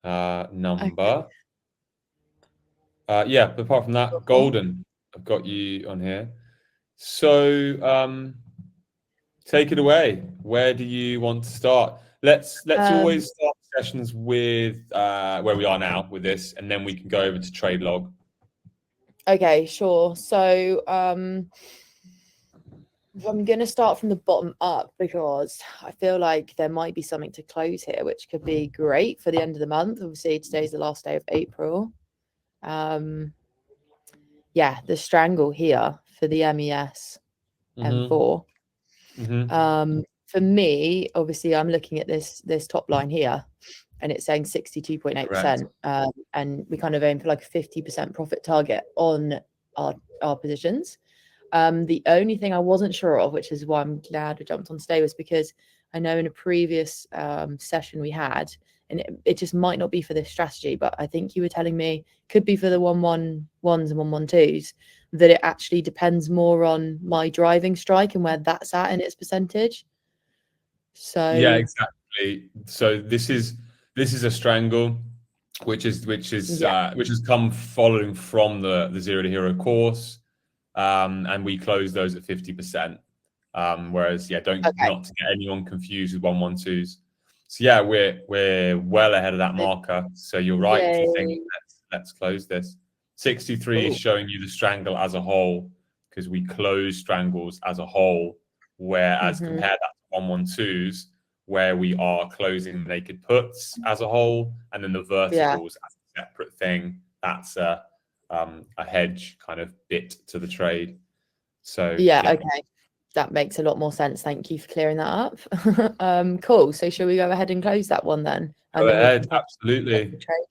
number. Okay. Yeah, but apart from that, Cool. golden. I've got you on here. So take it away. Where do you want to start? Let's Um, always start sessions with where we are now with this, and then we can go over to trade log. okay, sure. So, I'm going to start from the bottom up because I feel like there might be something to close here, which could be great for the end of the month. Obviously, today's the last day of April. Um, yeah, the strangle here for the MES Mm-hmm. M4. Mm-hmm. For me, obviously, I'm looking at this top line here, and it's saying Correct. 62.8%. And we kind of aim for like a 50% profit target on our positions. The only thing I wasn't sure of, which is why I'm glad we jumped on today, was because I know in a previous session we had, and it just might not be for this strategy, but I think you were telling me could be for the 1-1-1s and 1-1-2s, that it actually depends more on my driving strike and where that's at in its percentage. Yeah, So exactly. So this is a strangle, yeah, which has come following from the Zero to Hero course, and we close those at 50%. Whereas, yeah, don't okay. not to get anyone confused with 1-1-2s. So yeah, we're well ahead of that marker. So you're right if you think Yay. let's close this. 63 is Cool. showing you the strangle as a whole because we close strangles as a whole, whereas Hmm. compare that to 1-1-2s where we are closing naked puts as a whole, and then the Yeah. verticals as a separate thing. That's a hedge kind of bit to the trade. So Yeah. yeah, Okay. That makes a lot more sense. Thank you for clearing that up. Cool. So shall we go ahead and close that one then? And go then we can ahead. pop Absolutely. the trade.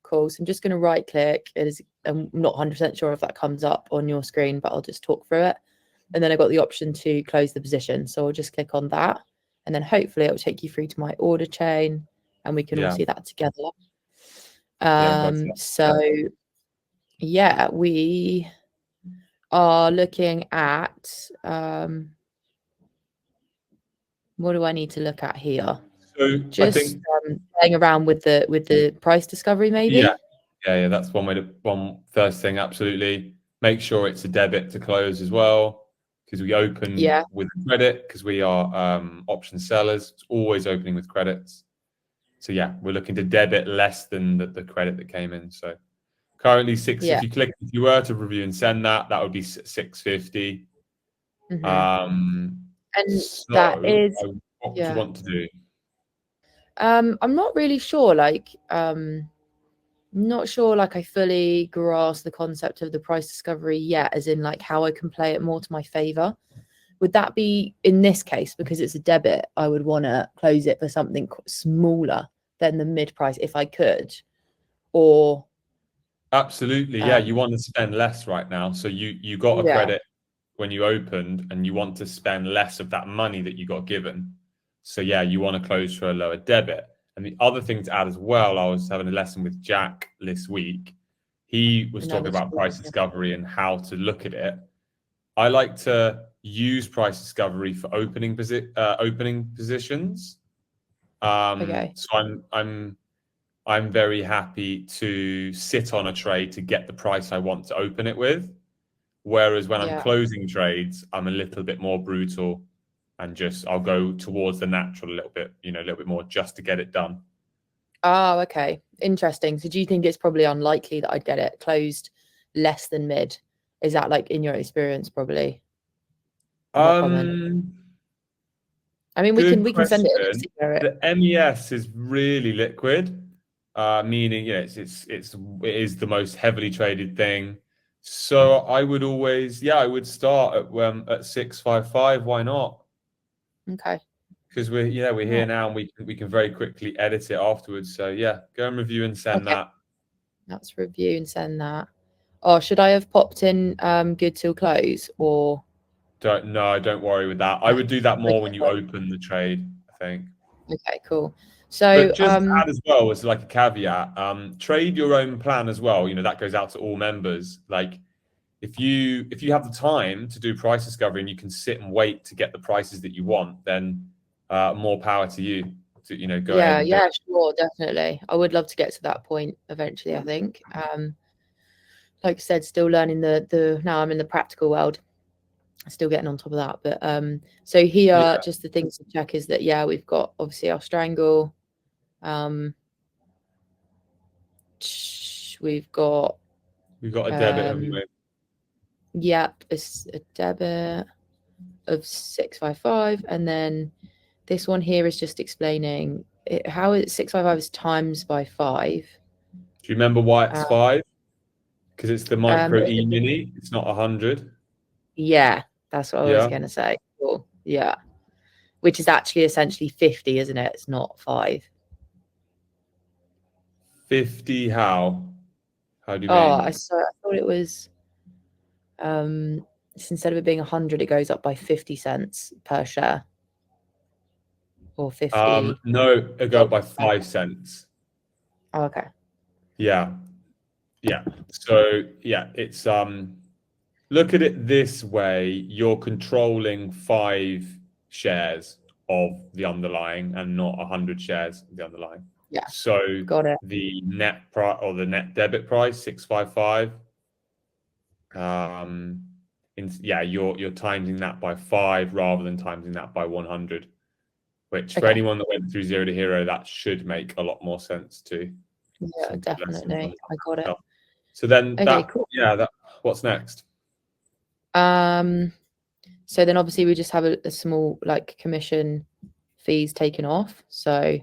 Cool. So I'm just going to right click. I'm not 100% sure if that comes up on your screen, but I'll just talk through it. And then I got the option to close the position. So I'll just click on that. And then hopefully it'll take you through to my order chain and we can all Yeah. see that together. Yeah, got it. So yeah, we are looking at what do I need to look at here? So I Just think, playing around with the price discovery, yeah, maybe. that's one way to one first thing. Absolutely, make sure it's a debit to close as well, because we open Yeah, with credit because we are option sellers. It's always opening with credits. So yeah, we're looking to debit less than the credit that came in. So currently six. yeah. If you were to review and send that, that would be 650. Hmm. Um, And that so is, what would you yeah. want to do? I'm not really sure. Not sure. Like, I fully grasp the concept of the price discovery yet, as in like how I can play it more to my favor. Would that be in this case because it's a debit? I would want to close it for something smaller than the mid price if I could, or Absolutely, yeah. um, You want to spend less right now, so you got a yeah, credit when you opened, and you want to spend less of that money that you got given. So yeah, you want to close for a lower debit. And the other thing to add as well, I was having a lesson with Jack this week. He was talking another. about price discovery and how to look at it. I like to use price discovery for opening positions. Okay. So I'm very happy to sit on a trade to get the price I want to open it with. Whereas when I'm Yeah. closing trades, I'm a little bit more brutal and just I'll go towards the natural a little bit, a little bit more just to get it done. Oh, okay. Interesting. So do you think it's probably unlikely that I'd get it closed less than mid? Is that like in your experience probably more common? Um, I mean, we can Good we can send it and question. see where it. The MES is really liquid, meaning it is the most heavily traded thing. So I would always, I would start at 655. Why not? Okay. Because we're Right. here now and we can very quickly edit it afterwards. So yeah, go and review and send Okay. that. Let's review and send that. Oh, should I have popped in good till close or Don't worry with that. I no? would do that Okay, more when you cool. open the trade, I think. Okay, cool. But So just to add as well, as like a caveat, trade your own plan as well. That goes out to all members. Like if you have the time to do price discovery and you can sit and wait to get the prices that you want, then more power to you to go ahead and do Yeah, it. sure, definitely. I would love to get to that point eventually, I think. Like I said, still learning the now I'm in the practical world, still getting on top of that. But so here, Yeah, just the things to check is that we've got obviously our strangle. We've got we've got a debit, haven't we? it's a debit of 655, and then this one here is just explaining how 655 is times by 5. Do you remember why it's Uh, 5? Because it's the micro it's e-mini. It's not 100. Yeah, that's what I was Yeah. going to say. Cool. Yeah, which is actually essentially 50, isn't it? It's not 5. 50 how? How do you Oh, mean? I thought it was instead of it being 100, it goes up by 50 cents per share, or 50. No, it go up by 5 cents. Oh, okay. Yeah. Yeah. So yeah, it's look at it this way, you're controlling 5 shares of the underlying and not 100 shares of the underlying. Yeah, So got it. the net price or the net debit price 655. You're timesing that by 5 rather than timesing that by 100, which for Okay. anyone that went through zero to hero, that should make a lot more sense too. Yeah, definitely. I got it. So then Okay, cool. what's next? So then obviously we just have a small like commission fees taken off. So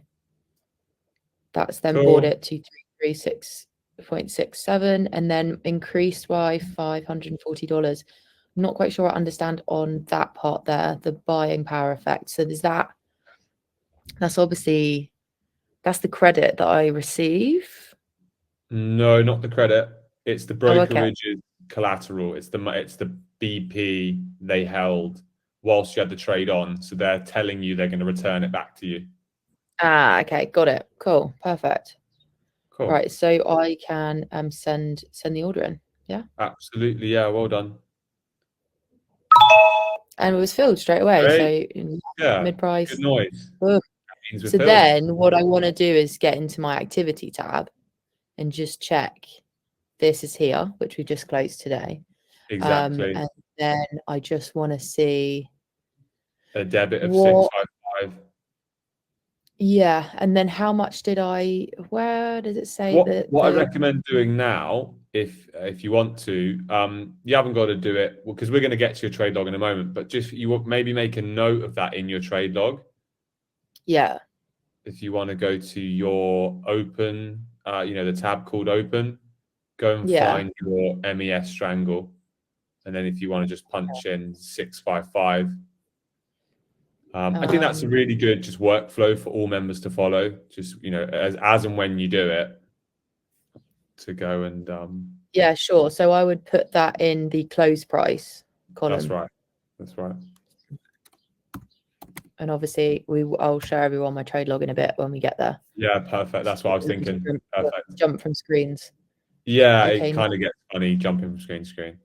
that's then brought Cool. it to 336.67 and then increased by $540. I'm not quite sure I understand on that part there, the buying power effect. So that's obviously that's the credit that I receive. No, not the credit. It's the Oh, okay. brokerage's collateral. It's the BP they held whilst you had the trade on. So they're telling you they're going to return it back to you. Ah, okay, got it. Cool, perfect. Cool. Right, so I can send the order in. Yeah. Absolutely. Yeah. Well done. And it was filled straight away. Great. So Yeah. mid-price. Good noise. Ugh. That means we're So filled. then what I want to do is get into my activity tab and just check this is here, which we just closed today. Exactly. And then I just want to see A debit of what 655. Yeah, and then how much where does it say that What I recommend doing now, if you want to, you haven't got to do it because we're going to get to your trade log in a moment, but just you maybe make a note of that in your trade log. Yeah. If you want to go to your open, the tab called open, go and find your MES strangle, and then if you want to just punch in 655. I think that's a really good just workflow for all members to follow. Just as and when you do it, to go and Yeah, sure. So I would put that in the close price column. That's right. And obviously I'll show everyone my trade log in a bit when we get there. Yeah, perfect. That's what I was thinking. Perfect. Jump from screens. Yeah, Okay, it kind of gets funny jumping from screen to screen.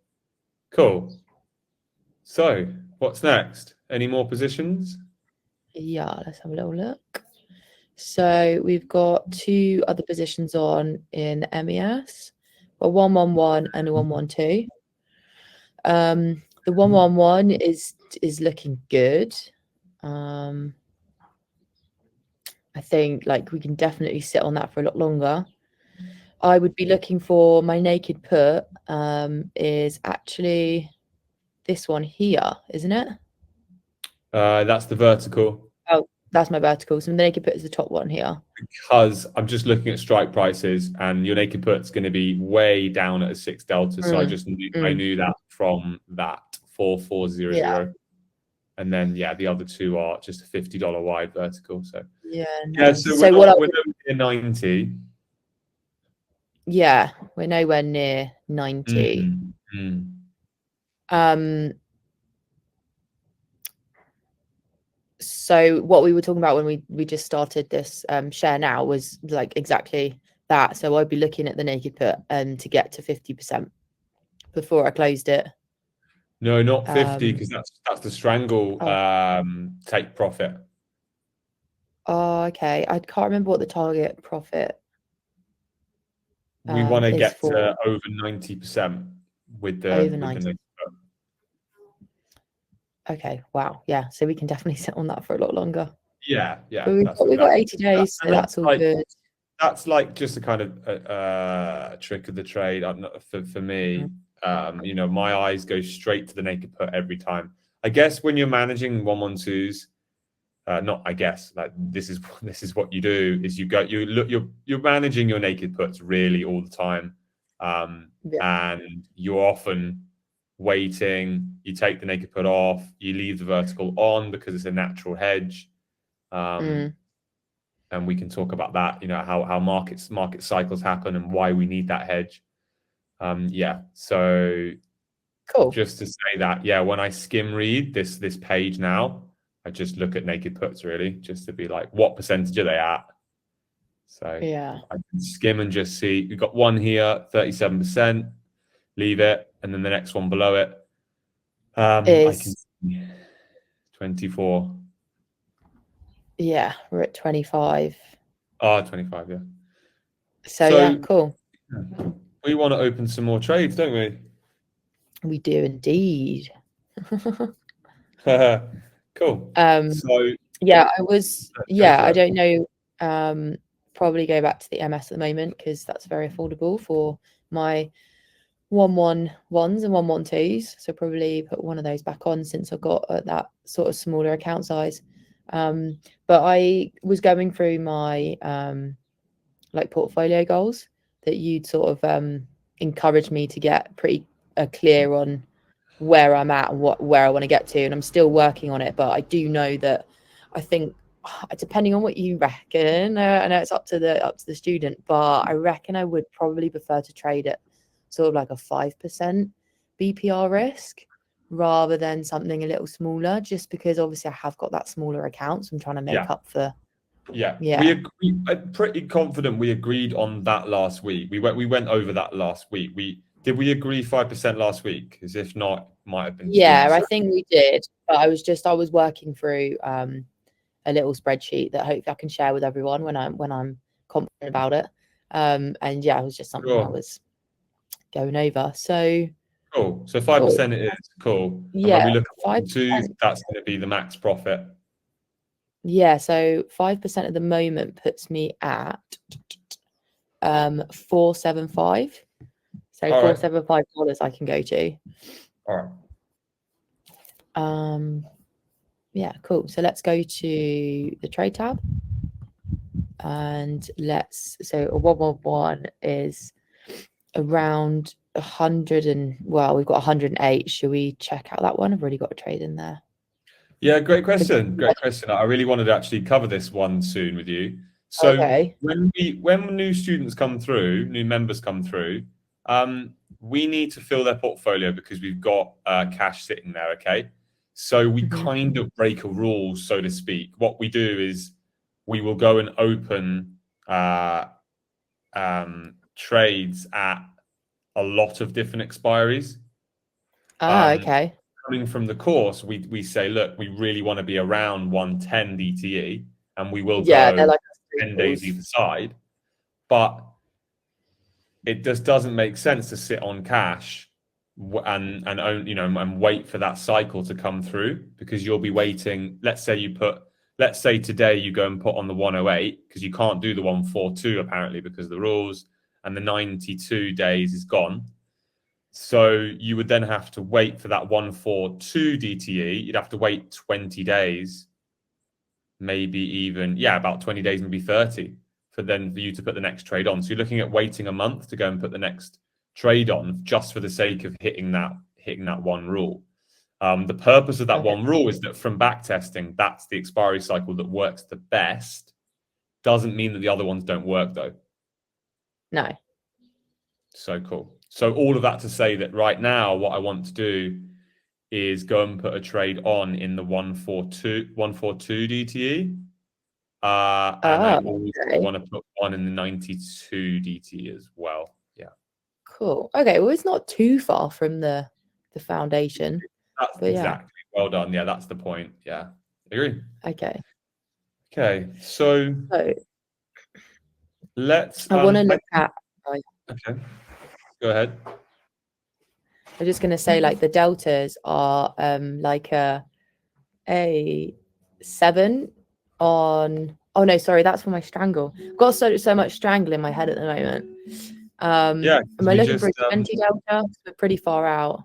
Cool. So what's next? Any more positions? Yeah, let's have a little look. So we've got 2 other positions on in MES, a 111 and a 112. The 111 is looking good. I think like we can definitely sit on that for a lot longer. I would be looking for my naked put is actually this one here, isn't it? That's the vertical. Oh, that's my vertical. So the naked put is the top one here. Because I'm just looking at strike prices, and your naked put's going to be way down at a 6 delta. So I knew that from that 4400. Yeah. And then the other 2 are just a $50 wide vertical. So nice. so we're nowhere near 90. Yeah, we're nowhere near 90. So what we were talking about when we just started this share now was like exactly that. So I'd be looking at the naked put to get to 50% before I closed it. No, not 50, because that's the strangle take profit. Oh, okay. I can't remember what the target profit We want to is get for to over 90% with the over with the 90. naked put. Okay, wow. Yeah, so we can definitely sit on that for a lot longer. Yeah, But we've that's got, we've got exactly. 80 days, so And that's all good. that's like just a kind of trick of the trade. For me, you know, my eyes go straight to the naked put every time. I guess when you're managing 112s, not I guess, like this is what you do is you're managing your naked puts really all the time, Yeah. and you're often waiting. You take the naked put off, you leave the vertical on because it's a natural hedge. Mm, And we can talk about that, you know, how market cycles happen and why we need that hedge. Yeah, so cool. just to say that, yeah, when I skim read this page now, I just look at naked puts really, just to be like, what percentage are they at? So Yeah. I can skim and just see we've got one here, 37%, leave it, and then the next one below it. I can Is see 24. yeah, we're at 25. 25, yeah. So yeah, So cool. we want to open some more trades, don't we? We do indeed. Cool. Um, So yeah, go for I it. don't know. Probably go back to the MS at the moment because that's very affordable for my 111s and 112s. So probably put one of those back on since I've got that sort of smaller account size. But I was going through my like portfolio goals that you'd sort of encouraged me to get pretty clear on where I'm at and where I want to get to, and I'm still working on it. But I do know that I think depending on what you reckon, I know it's up to the student, but I reckon I would probably prefer to trade at sort of like a 5% BPR risk rather than something a little smaller, just because obviously I have got that smaller account, so I'm trying to make Yeah. up for. Yeah. Yeah. I'm pretty confident we agreed on that last week. We went over that last week. Did we agree 5% last week? Because if not, might have been Yeah, tweaked. I think we did. But I was working through a little spreadsheet that hopefully I can share with everyone when I'm confident about it. And yeah, it was just something I Sure. was going over. So Cool. So cool. 5% it is. Cool. And when Yeah, we look at 112s, 5%. that's going to be the max profit. Yeah, so 5% at the moment puts me at 475. So All right. $475 I can go to. All right. Yeah, cool. So let's go to the trade tab. And so a 111 is around 100 and we've got 108. Should we check out that one? I've already got a trade in there. Yeah, great question. Great question. I really wanted to actually cover this one soon with you. So Okay. when new students come through, new members come through, we need to fill their portfolio because we've got cash sitting there. Okay, so we kind of break a rule, so to speak. What we do is we will go and open trades at a lot of different expiries. Okay. Coming from the course, we say, look, we really want to be around 110 DTE, and we will Yeah, they're go like 10 days either side. But it just doesn't make sense to sit on cash and own, you know, and wait for that cycle to come through, because you'll be waiting. Let's say today you go and put on the 108 because you can't do the 142 apparently because of the rules, and the 92 days is gone. So you would then have to wait for that 142 DTE. You'd have to wait 20 days, maybe even, about 20 days, maybe 30, for you to put the next trade on. So you're looking at waiting a month to go and put the next trade on just for the sake of hitting that one rule. The purpose of that one rule is that from back testing, that's the expiry cycle that works the best. Doesn't mean that the other ones don't work though. No. So cool. So all of that to say that right now, what I want to do is go and put a trade on in the 142 DTE. And I also want to put one in the 92 DTE as well. Yeah. Cool. Okay. Well, it's not too far from the foundation. That's exactly. Well done. Yeah, that's the point. Yeah. I agree. Okay. Okay, so So let's. I want to look at. Okay, go ahead. I'm just going to say, like, the deltas are like a 7 on. Oh no, sorry, that's for my strangle. I've got so much strangle in my head at the moment. Yeah, am I looking for a 20 delta? We're pretty far out.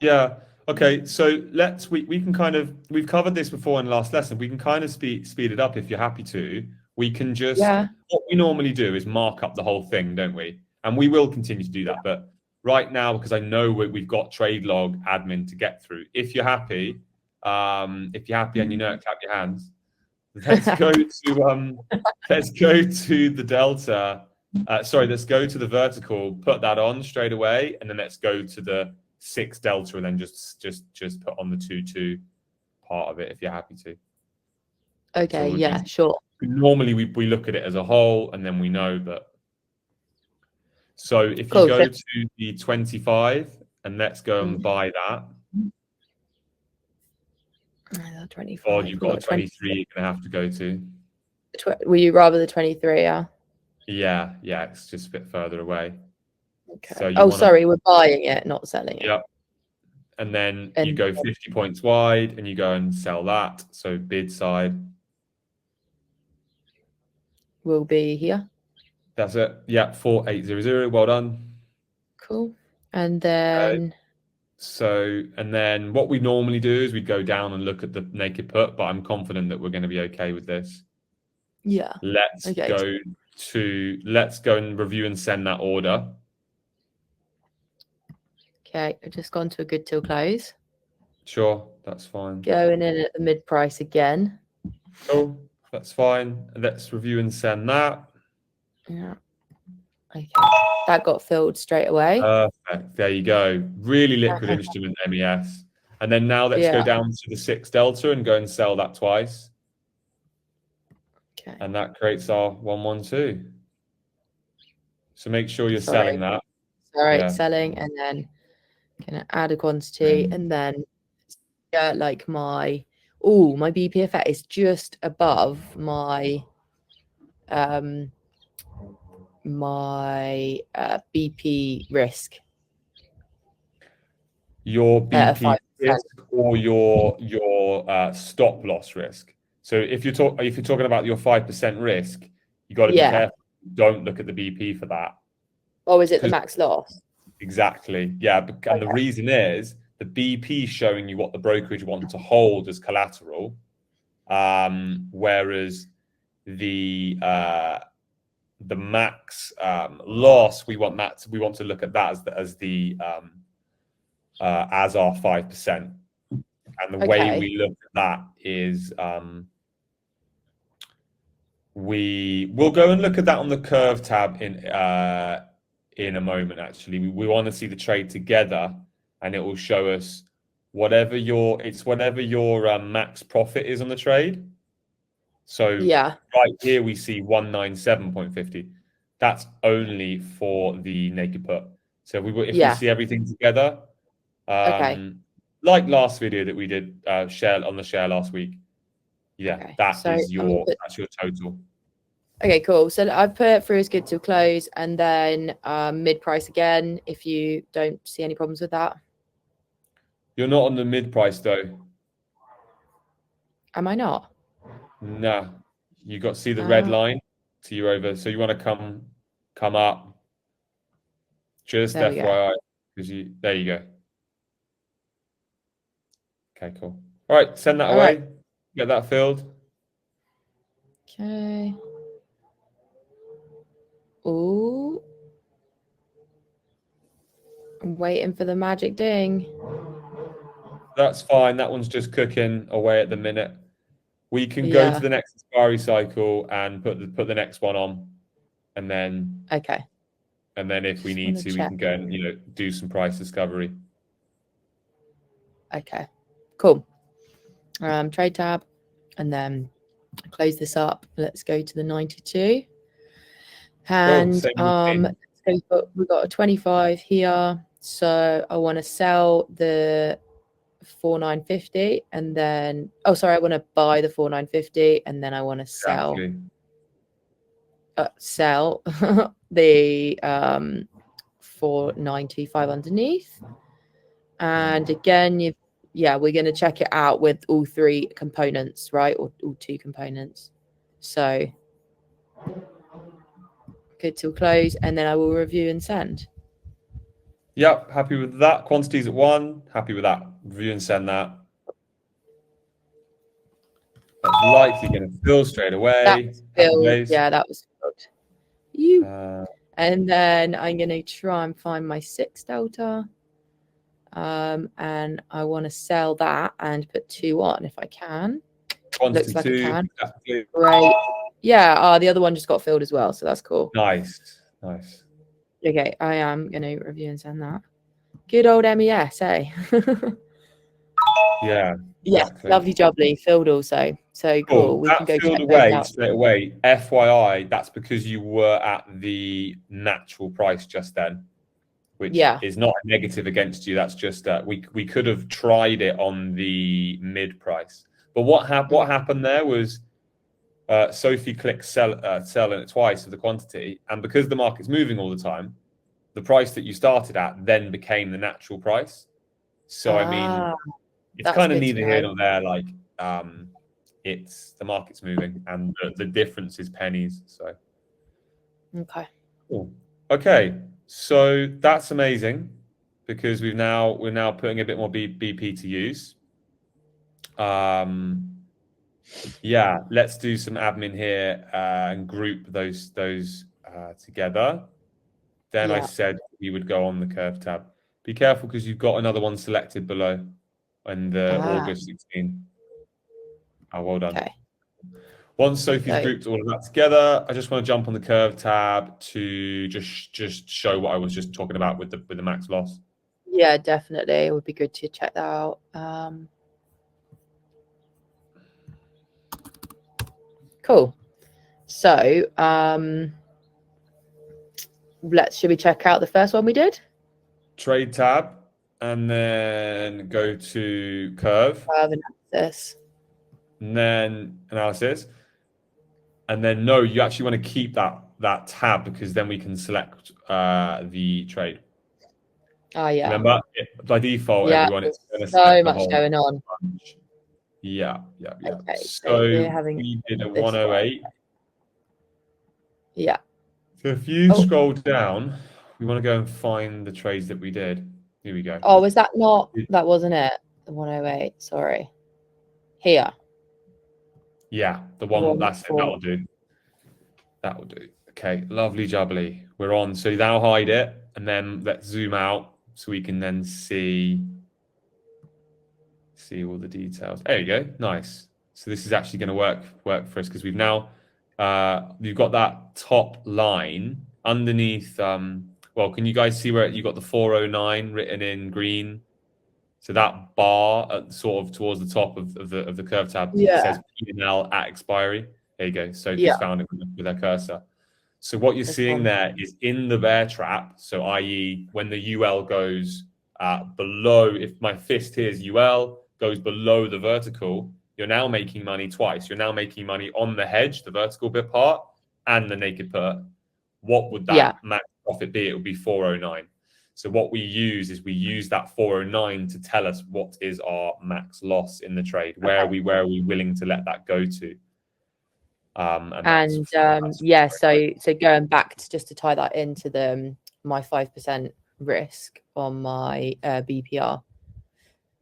Yeah. Okay. So we can kind of, we've covered this before in the last lesson. We can kind of speed it up if you're happy to. We can just, what we normally do is mark up the whole thing, don't we? And we will continue to do that. But right now, because I know we've got trade log admin to get through. If you're happy, and you know it, clap your hands. Let's go to the delta. Let's go to the vertical, put that on straight away, and then let's go to the 6 delta, and then just put on the 2-2 part of it if you're happy to. Okay, yeah, sure. Normally we look at it as a whole, and then we know. But so if you go to the 25, and let's go and buy that. 25. Or you've got a 23 you're gonna have to go to. Will you rather the 23? Yeah, it's just a bit further away. Okay. So sorry, we're buying it, not selling it. Yep. And then you go 50 points wide, and you go and sell that. So bid side will be here. That's it. Yeah, 4800. Well done. Cool. And then and then what we normally do is we go down and look at the naked put, but I'm confident that we're going to be okay with this. Yeah. Let's go and review and send that order. Okay, I've just gone to a good till close. Sure, that's fine. Going in at the mid price again. Cool, that's fine. Let's review and send that. Yeah. Okay, that got filled straight away. Perfect. There you go. Really liquid instrument MES. And then now let's go down to the 6 delta and go and sell that twice. Okay. And that creates our 112. So make sure you're selling that. Selling, and then gonna add a quantity, and then like my BPFF is just above my BP risk. Your BP risk or your stop loss risk. So if you're talking about your 5% risk, you got to be careful. Don't look at the BP for that. Oh, is it the max loss? Exactly. Yeah, and the reason is the BP showing you what the brokerage wants to hold as collateral, whereas the max loss, we want to look at that as our 5%. And the way we look at that is we'll go and look at that on the curve tab in a moment. Actually, we want to see the trade together, and it will show us whatever your max profit is on the trade. So right here we see 197.50. That's only for the naked put. So if we see everything together, like last video that we did share last week, that's your total. Okay, cool. So I've put through as good till close, and then mid price again. If you don't see any problems with that, you're not on the mid price though. Am I not? No, you got to see the red line to you over. So you want to come up. Just FYI, because there you go. Okay, cool. All right, send that away. Get that filled. Okay. Oh, I'm waiting for the magic ding. That's fine. That one's just cooking away at the minute. We can go to the next expiry cycle and put the next one on, and then and then if we need to, we can go and do some price discovery. Okay, cool. Trade tab, and then close this up. Let's go to the 92. And we've got a 25 here. So I want to sell the 4,950, and then I want to buy the 4,950, and then I want to sell the 495 underneath. And again, we're going to check it out with all three components, right? Or all two components. So good till close, and then I will review and send. Yep, happy with that. Quantities at 1, happy with that. Review and send that. That's likely going to fill straight away. That was filled. And then I'm going to try and find my 6 delta. And I want to sell that and put 2 on if I can. Quantity Looks like 2, I can. exactly. Great. Yeah, the other one just got filled as well, so that's cool. Nice. Okay, I am going to review and send that. Good old MES, eh? Yeah. Yes, exactly. lovely jubbly, filled also. So cool. We can go filled check away those out. straight away. FYI, that's because you were at the natural price just then, which is not a negative against you. That's just we could have tried it on the mid price. But what happened there was Sophie clicked sell in it twice for the quantity, and because the market's moving all the time, the price that you started at then became the natural price. So I mean, it's kind of neither here nor there. Like it's the market's moving, and the difference is pennies. So okay, cool. Okay, so that's amazing because we're now putting a bit more BP to use. Yeah, let's do some admin here and group those together. Then I said we would go on the curve tab. Be careful because you've got another one selected below in the August 16. Oh, well done. Okay. Once Sophie's grouped all of that together, I just want to jump on the curve tab to just show what I was just talking about with the max loss. Yeah, definitely. It would be good to check that out. Cool. So should we check out the first one we did? Trade tab, and then go to curve. Curve analysis. And then analysis. And then no, you actually want to keep that tab because then we can select the trade. Oh yeah. Remember, by default, everyone is so much going on. Yeah. Okay, so we did a 108. Yeah. So if you scroll down, we want to go and find the trades that we did. Here we go. Oh, was that not? That wasn't it. The 108. Sorry. Here. Yeah, the one. That's it. That'll do. That'll do. Okay, lovely jubbly. We're on. So now hide it, and then let's zoom out so we can then see all the details. There you go. Nice. So this is actually going to work for us because we've now you've got that top line underneath. Well, can you guys see where you got the 409 written in green? So that bar sort of towards the top of the curve tab says P&L at expiry. There you go. So just found it with her cursor. So what you're seeing there is in the bear trap. So i.e. when the UL goes below, if my fist here is UL, goes below the vertical, you're now making money twice. You're now making money on the hedge, the vertical bit part, and the naked put. What would that max profit be? It would be 409. So what we use is that 409 to tell us what is our max loss in the trade. Where are we willing to let that go to? So going back to tie that into my 5% risk on my BPR.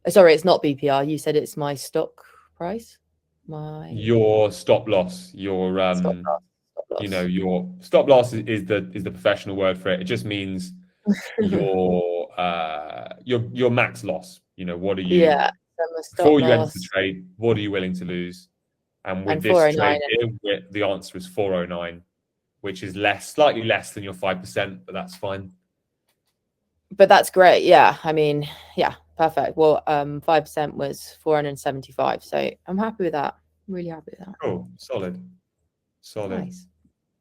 Sorry, it's not BPR. You said it's my stock price. Your stop loss. Your stop loss. You know, your stop loss is the professional word for it. It just means your max loss. You know, what are you before you enter the trade? What are you willing to lose? And with this trade here, the answer is 409, which is slightly less than your 5%, but that's fine. But that's great. Yeah, I mean, yeah, perfect. Well, 5% was 475, so I'm happy with that. Really happy with that. Cool, solid.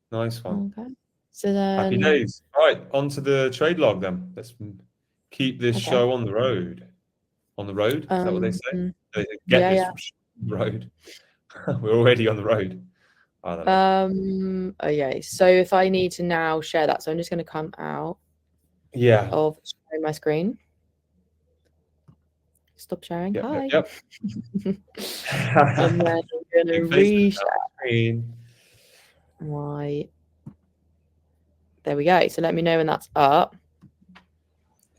Nice one. Okay. So then, happy days. All right, on to the trade log then. Let's keep this show on the road. on the road. Is that what they say? They say, get yeah, this yeah. from the road. We're already on the road. I don't know. Okay, so if I need to now share that, so I'm just going to come out Yeah. of sharing my screen. Stop sharing. Yep. Hi. Yep. And then I'm going to Big face reshare screen. my. There we go. So let me know when that's up.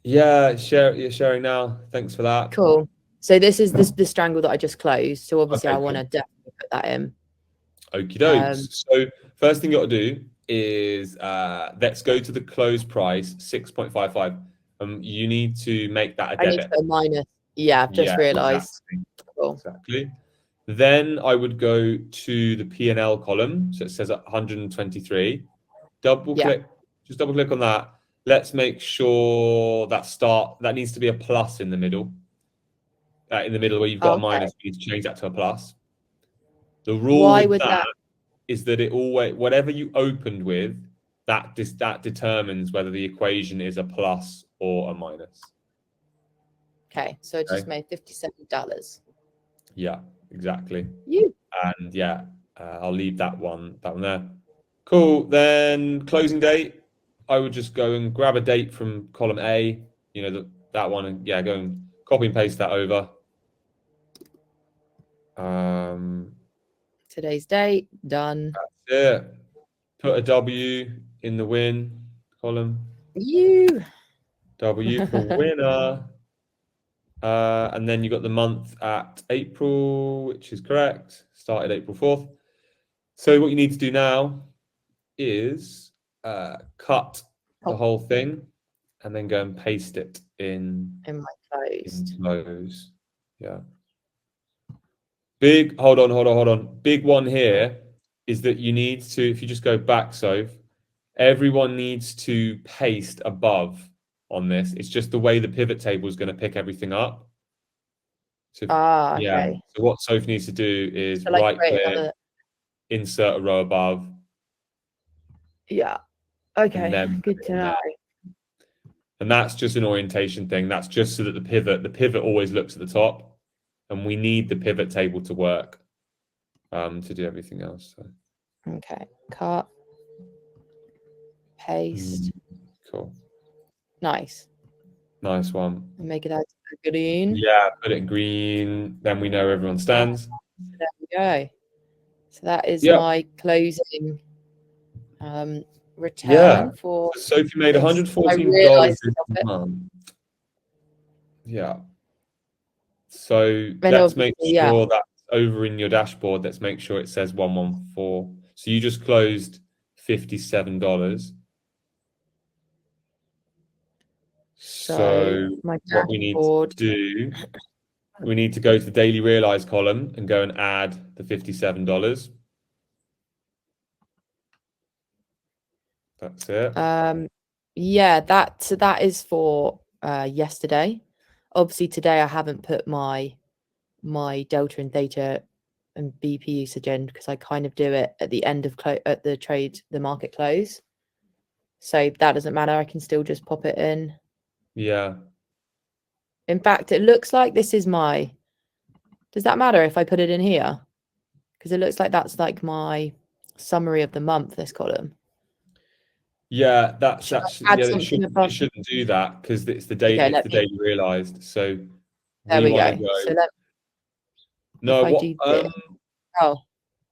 Yeah, you're sharing now. Thanks for that. Cool. So this is the strangle that I just closed. So obviously Okay, I want to definitely put that in. Okie dokes. So first thing you got to do is let's go to the close price 6.55. You need to make that a I need debit. to put a minus. Yeah, I've just realized. Exactly. Cool. Exactly. Then I would go to the P&L column. So it says 123. Just double click on that. Let's make sure that needs to be a plus in the middle. In the middle where you've got a minus, you need to change that to a plus. The rule with that is that it always, whatever you opened with, that determines whether the equation is a plus or a minus. Okay, so it just made $57. Yeah, exactly. You. And yeah, I'll leave that one there. Cool. Then closing date, I would just go and grab a date from column A, that one, and go and copy and paste that over. Today's date, done. That's it. Put a W in the win column. W for winner. And then you got the month at April, which is correct. Started April 4th. So what you need to do now is cut the whole thing and then go and paste it in my close. Yeah. Hold on. Big one here is that you need to, if you just go back, Soph, everyone needs to paste above on this. It's just the way the pivot table is going to pick everything up. So, okay. So what Soph needs to do is right click, insert a row above. Yeah. Okay. And then good to know. And that's just an orientation thing. That's just so that the pivot always looks at the top, and we need the pivot table to work to do everything else. So. Okay. Cut. Paste. Cool. Nice one. Make it out green. Yeah, put it in green. Then we know everyone stands. There we go. So that is my closing return for. So Sophie made $114 this month. Yeah. So let's make sure that's over in your dashboard. Let's make sure it says 114. So you just closed $57. So what we need to do, we need to go to the daily realized column and go and add the $57. That's it. Yeah, that is for yesterday. Obviously today I haven't put my delta and theta and BP usage in because I kind of do it at the end of the market close. So that doesn't matter. I can still just pop it in. Yeah. In fact, it looks like this is my. Does that matter if I put it in here? Because it looks like that's like my summary of the month, this column. Yeah, it shouldn't do that because it's the daily. It's the daily realized. So there we go. So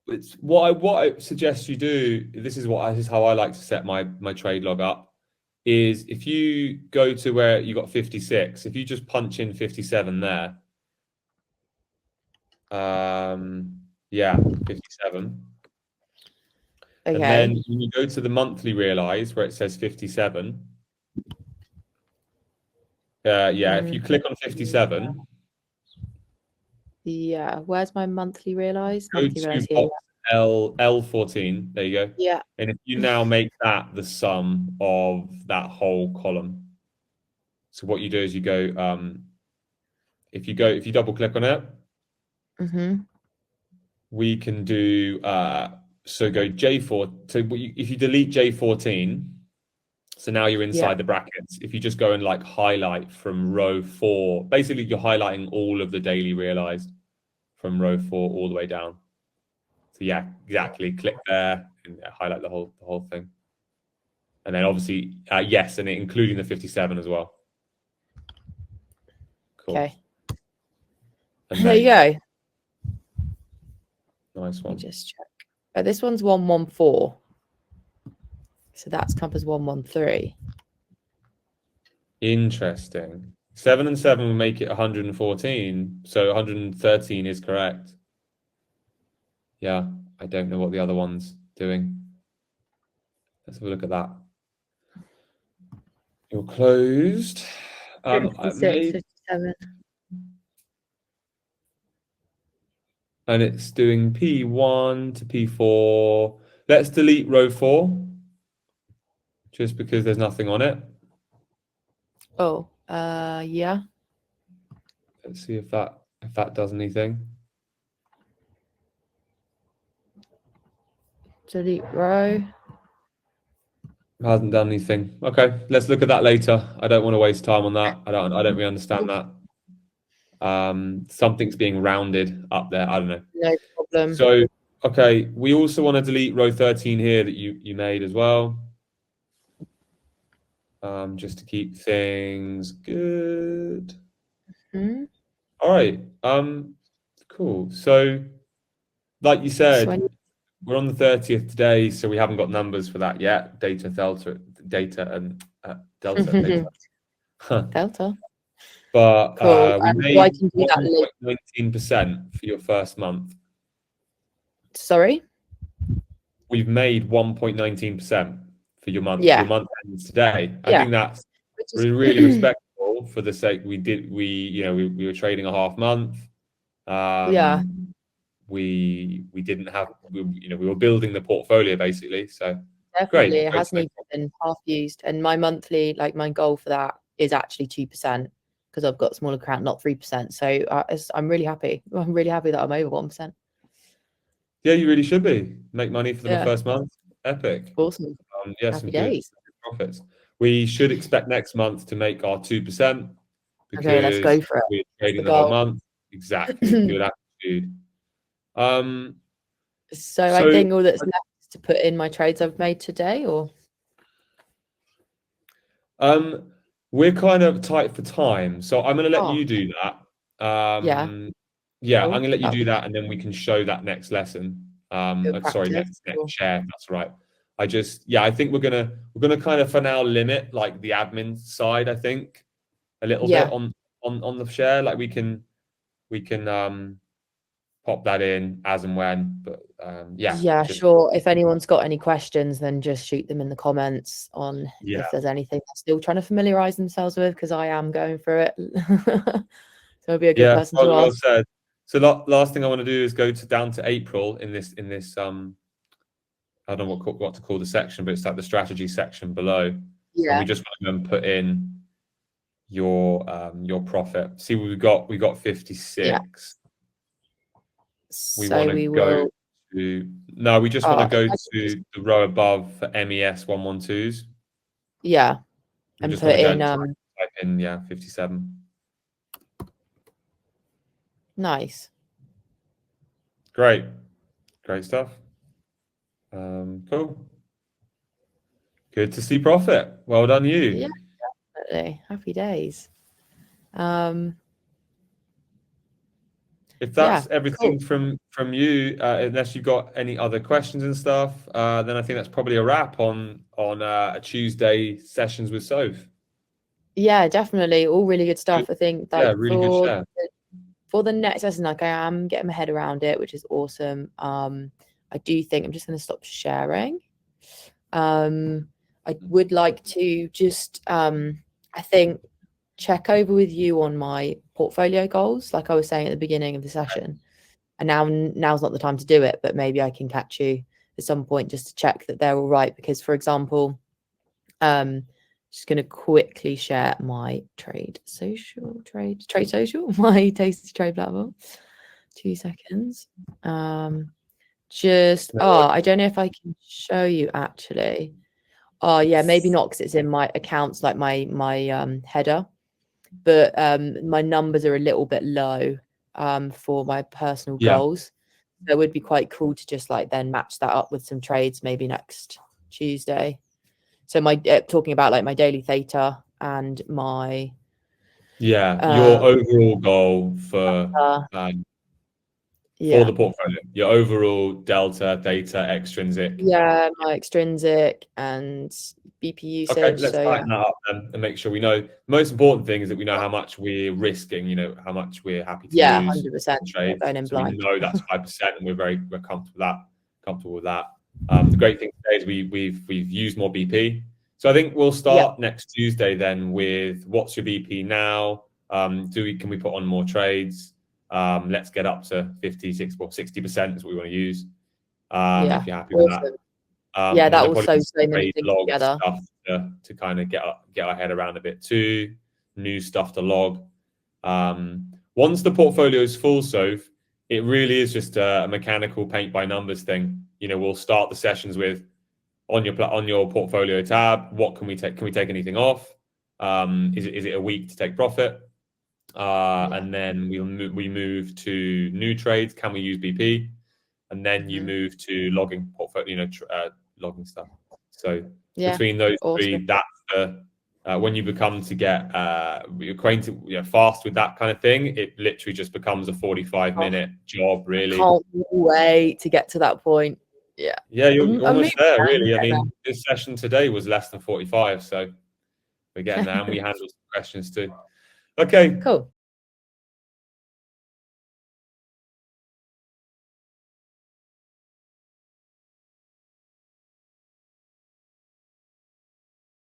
it's what I suggest you do. This is how I like to set my trade log up. Is if you go to where you got 56, if you just punch in 57 there. 57. Okay. And then when you go to the monthly realize where it says 57. If you click on 57. Yeah, where's my monthly realize? Go to box L14. There you go. Yeah. And if you now make that the sum of that whole column. So what you do is you go, if you double click on it, we can do so go J4. So if you delete J14, So now you're inside the brackets. If you just go and like highlight from row 4, basically you're highlighting all of the daily realized from row 4 all the way down. So yeah, exactly. Click there and highlight the whole thing. And then obviously, yes, and including the 57 as well. Cool. Okay. And there you go. Nice one. Let me just check. Oh, this one's 114. So that's Compass 113. Interesting. 7 and 7 will make it 114. So 113 is correct. Yeah, I don't know what the other one's doing. Let's have a look at that. You're closed. 56, 57. And it's doing P1 to P4. Let's delete row 4, just because there's nothing on it. Oh, yeah. Let's see if that does anything. Delete row. Hasn't done anything. Okay, let's look at that later. I don't want to waste time on that. I don't really understand that. Something's being rounded up there. I don't know. No problem. So, okay, we also want to delete row 13 here that you made as well. Just to keep things good. Mm-hmm. All right. Cool. So, like you said, we're on the 30th today, so we haven't got numbers for that yet. Delta. Delta. But cool. we made 1.19% for your first month. Sorry? We've made 1.19% for your month. Yeah. Your month ends today. I think that's really respectable for the sake we were trading a half month. Yeah. We didn't have we were building the portfolio basically. So definitely great. It hasn't even been half used. And my monthly, like my goal for that is actually 2%. Because I've got a small account, not 3%. So I'm really happy. I'm really happy that I'm over 1%. Yeah, you really should be. Make money for the first month. Epic. Awesome. Yes, some good profits. We should expect next month to make our 2%. Because okay, let's go for it. We're trading the whole month. Exactly. Good attitude. So I think all that's left is to put in my trades I've made today, or? We're kind of tight for time, so I'm going to let you do that. Yeah, cool. I'm going to let you do that, and then we can show that next lesson. Sorry, next share. That's right. I think we're gonna kind of for now limit like the admin side. I think a little bit on the share. Like we can pop that in as and when, but sure. If anyone's got any questions, then just shoot them in the comments on if there's anything they're still trying to familiarize themselves with, because I am going through it. So it'll be a good person to ask. Said. So last thing I want to do is go down to April in this I don't know what to call the section, but it's like the strategy section below. Yeah. And we just want to go and put in your profit. See, we got 56. Yeah. We want to go to we just want to go to the row above for MES 112s. Yeah. And put in type in 57. Nice. Great stuff. Cool. Good to see profit. Well done, you. Yeah, definitely. Happy days. If that's everything from you, unless you've got any other questions and stuff, then I think that's probably a wrap on a Tuesday sessions with Soph. Yeah, definitely. All really good stuff. I think that really good share. For the next lesson, like I am getting my head around it, which is awesome. I do think I'm just going to stop sharing. I would like to just, I think, check over with you on my portfolio goals, like I was saying at the beginning of the session. And now's not the time to do it, but maybe I can catch you at some point just to check that they're all right. Because, for example, just going to quickly share my Trade Social, my Tasty Trade platform. 2 seconds. I don't know if I can show you actually. Oh yeah, maybe not because it's in my accounts, like my header, but my numbers are a little bit low for my personal Yeah. goals. So it would be quite cool to just like then match that up with some trades maybe next Tuesday. So my talking about like my daily theta and my Yeah, your overall goal for yeah. the portfolio, your overall delta, theta, extrinsic. Yeah, my extrinsic and BP Okay, usage. let's So yeah. tighten that up then and make sure we know. The most important thing is that we know how much we're risking, how much we're happy to Yeah, lose 100%. in trades. Going in So we blind. know that's 5% and we're comfortable with that. The great thing today is we've used more BP. So I think we'll start next Tuesday then with what's your BP now? Can we put on more trades? Let's get up to 50, 60, or 60% is what we want to use. If you're happy with that. Awesome. And Yeah, then that there'll will probably sew so be many trade things log together. stuff to kind of get our head around a bit too. New stuff to log. Once the portfolio is full, Soph, it really is just a mechanical paint by numbers thing. We'll start the sessions with on your portfolio tab. What can we take? Can we take anything off? Is it a week to take profit? And then we move to new trades. Can we use BP? And then you move to logging portfolio, logging stuff. So between those three, that's when you become to get acquainted fast with that kind of thing, it literally just becomes a 45-minute job, really. Can't wait to get to that point. Yeah. Yeah, you're almost there, really. I mean, this session today was less than 45, so we're getting there, and we handled some questions too. Okay. Cool.